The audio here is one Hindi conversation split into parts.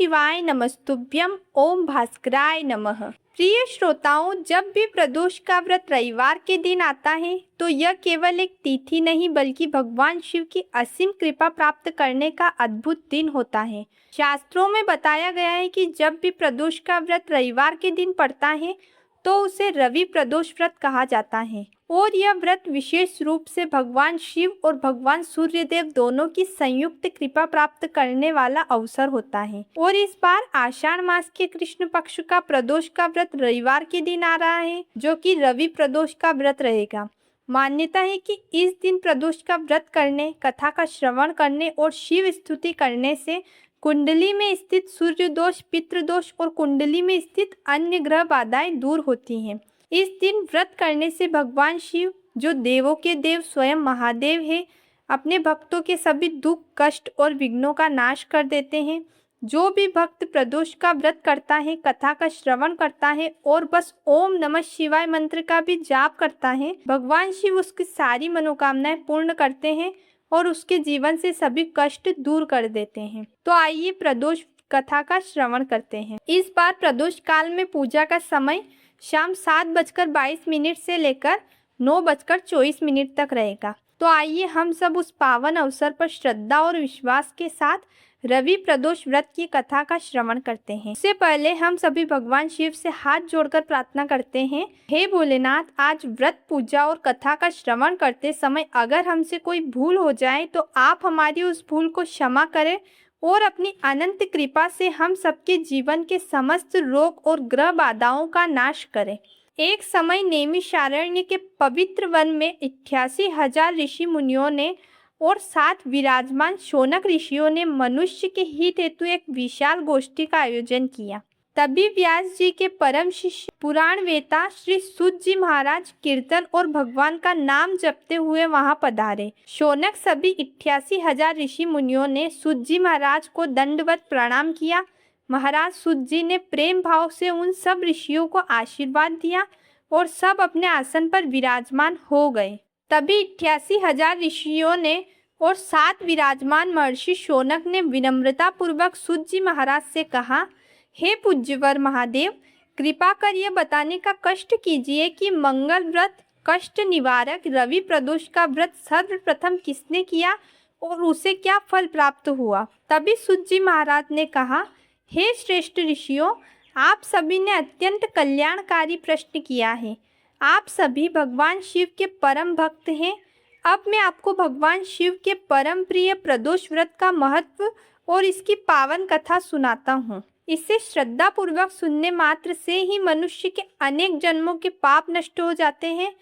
शिवाय नमस्तुभ्यं। ओम भास्कराय नमः। प्रिय श्रोताओं, जब भी प्रदोष का व्रत रविवार के दिन आता है तो यह केवल एक तिथि नहीं बल्कि भगवान शिव की असीम कृपा प्राप्त करने का अद्भुत दिन होता है। शास्त्रों में बताया गया है कि जब भी प्रदोष का व्रत रविवार के दिन पड़ता है तो उसे रवि प्रदोष व्रत कहा जाता है और यह व्रत विशेष रूप से भगवान शिव और भगवान सूर्यदेव दोनों की संयुक्त कृपा प्राप्त करने वाला अवसर होता है। और इस बार आषाढ़ मास के कृष्ण पक्ष का प्रदोष का व्रत रविवार के दिन आ रहा है, जो कि रवि प्रदोष का व्रत रहेगा। मान्यता है कि इस दिन प्रदोष का व्रत करने, कथा का श्रवण करने और शिव स्तुति करने से कुंडली में स्थित सूर्य दोष, पितृ दोष और कुंडली में स्थित अन्य ग्रह बाधाएं दूर होती हैं। इस दिन व्रत करने से भगवान शिव, जो देवों के देव स्वयं महादेव है, अपने भक्तों के सभी दुख, कष्ट और विघ्नों का नाश कर देते हैं। जो भी भक्त प्रदोष का व्रत करता है, कथा का श्रवण करता है और बस ओम नमः शिवाय मंत्र का भी जाप करता है, भगवान शिव उसकी सारी मनोकामनाएं पूर्ण करते हैं और उसके जीवन से सभी कष्ट दूर कर देते हैं। तो आइए प्रदोष कथा का श्रवण करते हैं। इस बार प्रदोष काल में पूजा का समय शाम 7:22 से लेकर 9:24 तक रहेगा। तो आइए हम सब उस पावन अवसर पर श्रद्धा और विश्वास के साथ रवि प्रदोष व्रत की कथा का श्रवण करते हैं। इससे पहले हम सभी भगवान शिव से हाथ जोड़कर प्रार्थना करते हैं। हे भोलेनाथ, आज व्रत, पूजा और कथा का श्रवण करते समय अगर हमसे कोई भूल हो जाए तो आप हमारी उस भूल को क्षमा करें और अपनी अनंत कृपा से हम सबके जीवन के समस्त रोग और ग्रह बाधाओं का नाश करें। एक समय नैमिषारण्य के पवित्र वन में 88,000 ऋषि मुनियों ने और 7 विराजमान शौनक ऋषियों ने मनुष्य के हित हेतु एक विशाल गोष्ठी का आयोजन किया। तभी व्यास जी के परम शिष्य पुराण वेता श्री सूत जी महाराज कीर्तन और भगवान का नाम जपते हुए वहां पधारे। शौनक सभी 88,000 ऋषि मुनियों ने सूत जी महाराज को दंडवत प्रणाम किया। महाराज सूत जी ने प्रेम भाव से उन सब ऋषियों को आशीर्वाद दिया और सब अपने आसन पर विराजमान हो गए। तभी 88,000 ऋषियों ने और 7 विराजमान महर्षि शौनक ने विनम्रता पूर्वक सूत जी महाराज से कहा, हे पूज्यवर महादेव, कृपा कर यह बताने का कष्ट कीजिए कि मंगल व्रत, कष्ट निवारक रवि प्रदोष का व्रत सर्वप्रथम किसने किया और उसे क्या फल प्राप्त हुआ। तभी सूत जी महाराज ने कहा, हे श्रेष्ठ ऋषियों, आप सभी ने अत्यंत कल्याणकारी प्रश्न किया है। आप सभी भगवान शिव के परम भक्त हैं। अब मैं आपको भगवान शिव के परम प्रिय प्रदोष व्रत का महत्व और इसकी पावन कथा सुनाता हूँ। इसे श्रद्धा पूर्वक सुनने मात्र से ही मनुष्य के अनेक जन्मों के पाप नष्ट हो जाते हैं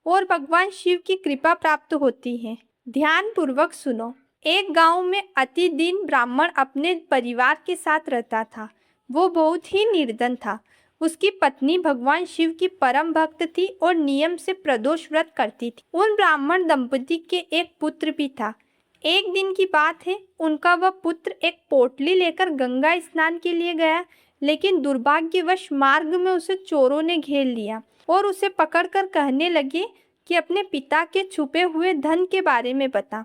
और भगवान शिव की कृपा प्राप्त होती है। ध्यान पूर्वक सुनो। एक गांव में अति दीन ब्राह्मण अपने परिवार के साथ रहता था। वो बहुत ही निर्धन था। उसकी पत्नी भगवान शिव की परम भक्त थी और नियम से प्रदोष व्रत करती थी। उन ब्राह्मण दंपति के एक पुत्र भी था। एक दिन की बात है, उनका वह पुत्र एक पोटली लेकर गंगा स्नान के लिए गया, लेकिन दुर्भाग्यवश मार्ग में उसे चोरों ने घेर लिया और उसे पकड़कर कहने लगे कि अपने पिता के छुपे हुए धन के बारे में बता।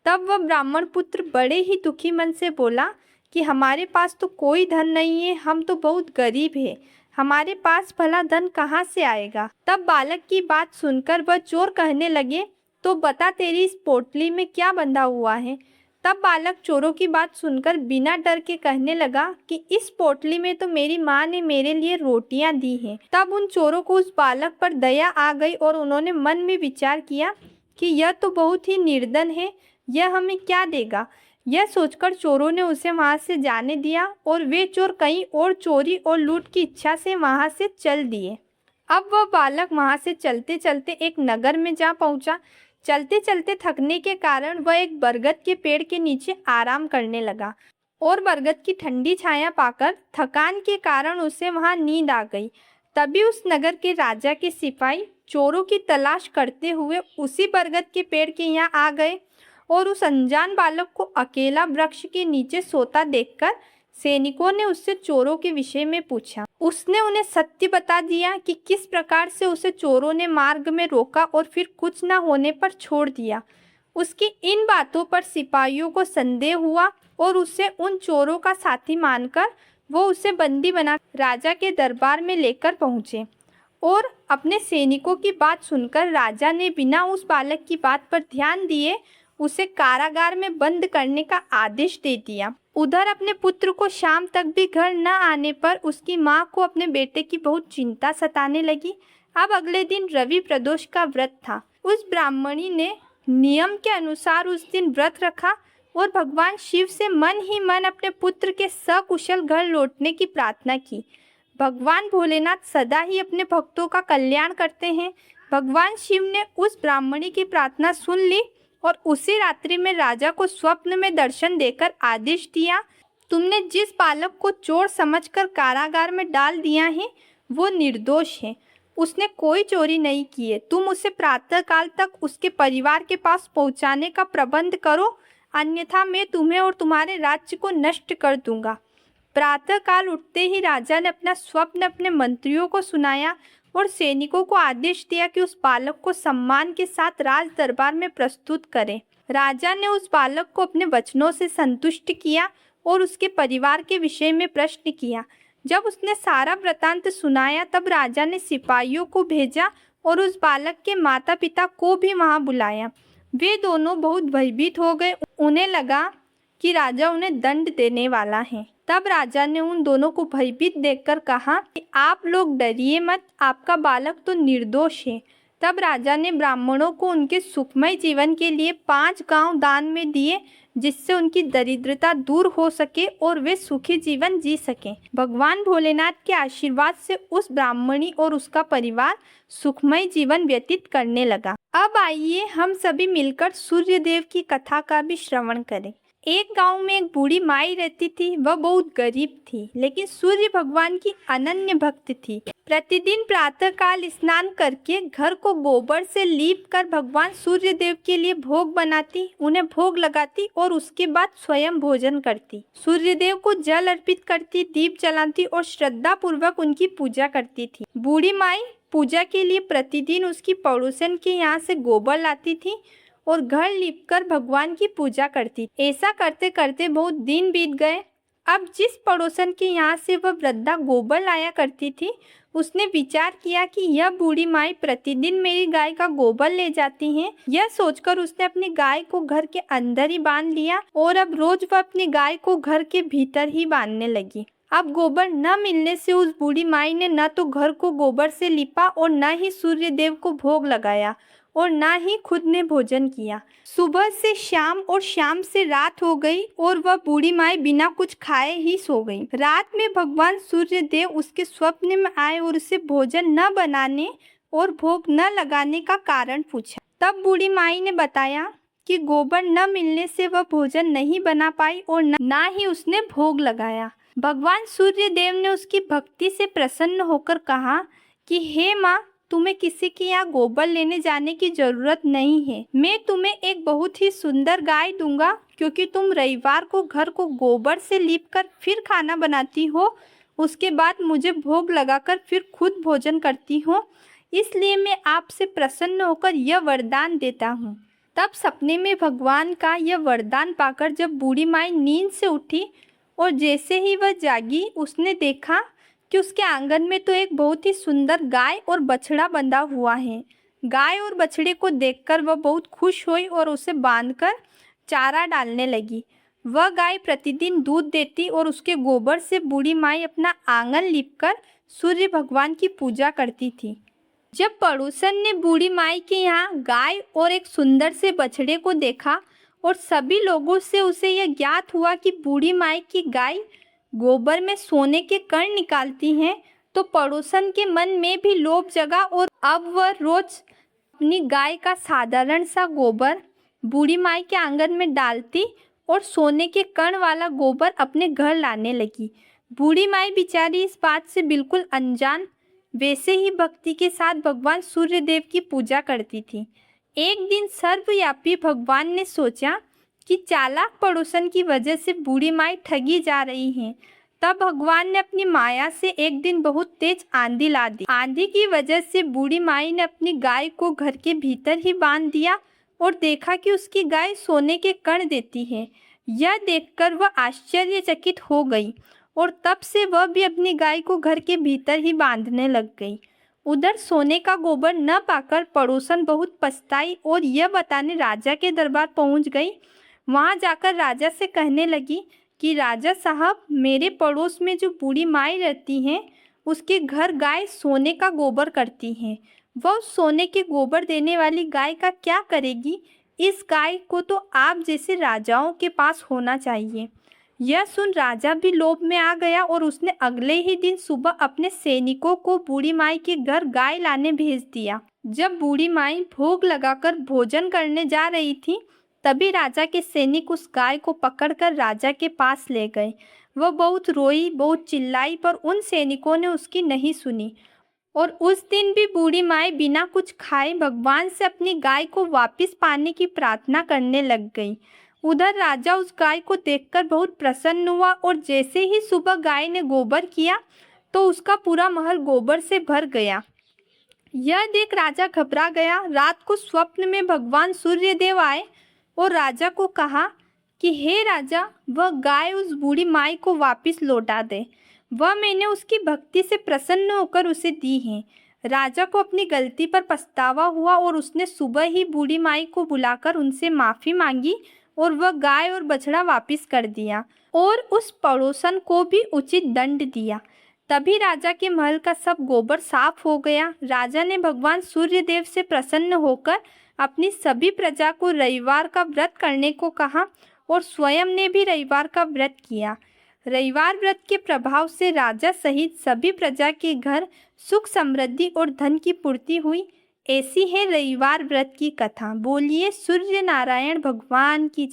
तब वह ब्राह्मण पुत्र बड़े ही दुखी मन से बोला कि हमारे पास तो कोई धन नहीं है, हम तो बहुत गरीब हैं, हमारे पास भला धन कहाँ से आएगा। तब बालक की बात सुनकर वह चोर कहने लगे, तो बता तेरी इस पोटली में क्या बंधा हुआ है। तब बालक चोरों की बात सुनकर बिना डर के कहने लगा कि इस पोटली में तो मेरी माँ ने मेरे लिए रोटियां दी हैं। तब उन चोरों को उस बालक पर दया आ गई और उन्होंने मन में विचार किया कि यह तो बहुत ही निर्धन है, यह हमें क्या देगा। यह सोचकर चोरों ने उसे वहां से जाने दिया और वे चोर कहीं और चोरी और लूट की इच्छा से वहां से चल दिए। अब वह बालक वहां से चलते चलते एक नगर में जा पहुंचा। चलते चलते थकने के कारण वह एक बरगद के पेड़ के नीचे आराम करने लगा और बरगद की ठंडी छाया पाकर थकान के कारण उसे वहां नींद आ गई। तभी उस नगर के राजा के सिपाही चोरों की तलाश करते हुए उसी बरगद के पेड़ के यहाँ आ गए और उस अनजान बालक को अकेला वृक्ष के नीचे सोता देखकर सैनिकों ने उससे चोरों के विषय में पूछा। उसने उन्हें सत्य बता दिया कि किस प्रकार से उसे चोरों ने मार्ग में रोका और फिर कुछ न होने पर छोड़ दिया। उसकी इन बातों पर सिपाहियों को संदेह हुआ और उसे उन चोरों का साथी मानकर वो उसे बंदी बना राजा के दरबार में लेकर पहुँचे। और अपने सैनिकों की बात सुनकर राजा ने बिना उस बालक की बात पर ध्यान दिए उसे कारागार में बंद करने का आदेश दे दिया। उधर अपने पुत्र को शाम तक भी घर न आने पर उसकी माँ को अपने बेटे की बहुत चिंता सताने लगी। अब अगले दिन रवि प्रदोष का व्रत था। उस ब्राह्मणी ने नियम के अनुसार उस दिन व्रत रखा और भगवान शिव से मन ही मन अपने पुत्र के सकुशल घर लौटने की प्रार्थना की। भगवान भोलेनाथ सदा ही अपने भक्तों का कल्याण करते हैं। भगवान शिव ने उस ब्राह्मणी की प्रार्थना सुन ली और उसी रात्रि में राजा को स्वप्न में दर्शन देकर आदेश दिया, तुमने जिस बालक को चोर समझकर कारागार में डाल दिया है वो निर्दोष है, उसने कोई चोरी नहीं की है। तुम उसे प्रातःकाल तक उसके परिवार के पास पहुंचाने का प्रबंध करो, अन्यथा मैं तुम्हें और तुम्हारे राज्य को नष्ट कर दूंगा। प्रातःकाल उठते ही राजा ने अपना स्वप्न अपने मंत्रियों को सुनाया और सैनिकों को आदेश दिया कि उस बालक को सम्मान के साथ राज दरबार में प्रस्तुत करें। राजा ने उस बालक को अपने वचनों से संतुष्ट किया और उसके परिवार के विषय में प्रश्न किया। जब उसने सारा वृतांत सुनाया तब राजा ने सिपाहियों को भेजा और उस बालक के माता पिता को भी वहां बुलाया। वे दोनों बहुत भयभीत हो गए। उन्हें लगा कि राजा उन्हें दंड देने वाला है। तब राजा ने उन दोनों को भयभीत देखकर कहा कि आप लोग डरिए मत, आपका बालक तो निर्दोष है। तब राजा ने ब्राह्मणों को उनके सुखमय जीवन के लिए 5 गांव दान में दिए, जिससे उनकी दरिद्रता दूर हो सके और वे सुखी जीवन जी सकें। भगवान भोलेनाथ के आशीर्वाद से उस ब्राह्मणी और उसका परिवार सुखमय जीवन व्यतीत करने लगा। अब आइए हम सभी मिलकर सूर्यदेव की कथा का भी श्रवण करें। एक गांव में एक बूढ़ी माई रहती थी। वह बहुत गरीब थी, लेकिन सूर्य भगवान की अनन्य भक्त थी। प्रतिदिन प्रातःकाल स्नान करके घर को गोबर से लीप कर भगवान सूर्यदेव के लिए भोग बनाती, उन्हें भोग लगाती और उसके बाद स्वयं भोजन करती। सूर्यदेव को जल अर्पित करती, दीप जलाती और श्रद्धा पूर्वक उनकी पूजा करती थी। बूढ़ी माई पूजा के लिए प्रतिदिन उसकी पड़ोसन के यहाँ से गोबर लाती थी और घर लीपकर भगवान की पूजा करती। ऐसा करते करते बहुत दिन बीत गए। अब जिस पड़ोसन के यहाँ से वह वृद्धा गोबर लाया करती थी, उसने विचार किया कि यह बूढ़ी माई प्रतिदिन मेरी गाय का गोबर ले जाती है। यह सोचकर उसने अपनी गाय को घर के अंदर ही बांध लिया और अब रोज वह अपनी गाय को घर के भीतर ही बांधने लगी। अब गोबर न मिलने से उस बूढ़ी माई ने न तो घर को गोबर से लिपा और न ही सूर्य देव को भोग लगाया और न ही खुद ने भोजन किया। सुबह से शाम और शाम से रात हो गई और वह बूढ़ी माई बिना कुछ खाए ही सो गई। रात में भगवान सूर्य देव उसके स्वप्न में आए और उसे भोजन न बनाने और भोग न लगाने का कारण पूछा। तब बूढ़ी माई ने बताया कि गोबर न मिलने से वह भोजन नहीं बना पाई और न ही उसने भोग लगाया। भगवान सूर्य देव ने उसकी भक्ति से प्रसन्न होकर कहा कि हे माँ, तुम्हें किसी के यहाँ गोबर लेने जाने की जरूरत नहीं है। मैं तुम्हें एक बहुत ही सुंदर गाय दूंगा, क्योंकि तुम रविवार को घर को गोबर से लीपकर फिर खाना बनाती हो, उसके बाद मुझे भोग लगाकर फिर खुद भोजन करती हो, इसलिए मैं आपसे प्रसन्न होकर यह वरदान देता हूँ। तब सपने में भगवान का यह वरदान पाकर जब बूढ़ी माई नींद से उठी और जैसे ही वह जागी, उसने देखा कि उसके आंगन में तो एक बहुत ही सुंदर गाय और बछड़ा बंधा हुआ है। गाय और बछड़े को देखकर वह बहुत खुश हुई और उसे बांधकर चारा डालने लगी। वह गाय प्रतिदिन दूध देती और उसके गोबर से बूढ़ी माई अपना आंगन लीपकर सूर्य भगवान की पूजा करती थी। जब पड़ोसन ने बूढ़ी माई के यहाँ गाय और एक सुंदर से बछड़े को देखा और सभी लोगों से उसे यह ज्ञात हुआ कि बूढ़ी माई की गाय गोबर में सोने के कण निकालती हैं, तो पड़ोसन के मन में भी लोभ जगा और अब वह रोज अपनी गाय का साधारण सा गोबर बूढ़ी माई के आंगन में डालती और सोने के कण वाला गोबर अपने घर लाने लगी। बूढ़ी माई बेचारी इस बात से बिल्कुल अनजान वैसे ही भक्ति के साथ भगवान सूर्य देव की पूजा करती थी। एक दिन सर्वव्यापी भगवान ने सोचा कि चालाक पड़ोसन की वजह से बूढ़ी माई ठगी जा रही है। तब भगवान ने अपनी माया से एक दिन बहुत तेज आंधी ला दी। आंधी की वजह से बूढ़ी माई ने अपनी गाय को घर के भीतर ही बांध दिया और देखा कि उसकी गाय सोने के कण देती है। यह देखकर वह आश्चर्यचकित हो गई और तब से वह भी अपनी गाय को घर के भीतर ही बांधने लग गई। उधर सोने का गोबर न पाकर पड़ोसन बहुत पछताई और यह बताने राजा के दरबार पहुंच गई। वहां जाकर राजा से कहने लगी कि राजा साहब, मेरे पड़ोस में जो बूढ़ी माई रहती हैं, उसके घर गाय सोने का गोबर करती हैं। वह उस सोने के गोबर देने वाली गाय का क्या करेगी? इस गाय को तो आप जैसे राजाओं के पास होना चाहिए। यह सुन राजा भी लोभ में आ गया और उसने अगले ही दिन सुबह अपने सैनिकों को बूढ़ी माई के घर गाय लाने भेज दिया। जब बूढ़ी माई भोग लगाकर भोजन करने जा रही थी, तभी राजा के सैनिक उस गाय को पकड़कर राजा के पास ले गए। वह बहुत रोई, बहुत चिल्लाई, पर उन सैनिकों ने उसकी नहीं सुनी और उस दिन भी बूढ़ी माई बिना कुछ खाए भगवान से अपनी गाय को वापस पाने की प्रार्थना करने लग गई। उधर राजा उस गाय को देखकर बहुत प्रसन्न हुआ और जैसे ही सुबह गाय ने गोबर किया तो उसका पूरा महल गोबर से भर गया। यह देख राजा घबरा गया। रात को स्वप्न में भगवान सूर्यदेव आए और राजा को कहा कि हे राजा, वह गाय उस बूढ़ी माई को वापस लौटा दे। वह मैंने उसकी भक्ति से प्रसन्न होकर उसे दी है। राजा को अपनी गलती पर पछतावा हुआ और उसने सुबह ही बूढ़ी माई को बुलाकर उनसे माफ़ी मांगी और वह गाय और बछड़ा वापस कर दिया और उस पड़ोसन को भी उचित दंड दिया। तभी राजा के महल का सब गोबर साफ हो गया। राजा ने भगवान सूर्यदेव से प्रसन्न होकर अपनी सभी प्रजा को रविवार का व्रत करने को कहा और स्वयं ने भी रविवार का व्रत किया। रविवार व्रत के प्रभाव से राजा सहित सभी प्रजा के घर सुख, समृद्धि और धन की पूर्ति हुई। ऐसी है रविवार व्रत की कथा। बोलिए सूर्य नारायण भगवान की।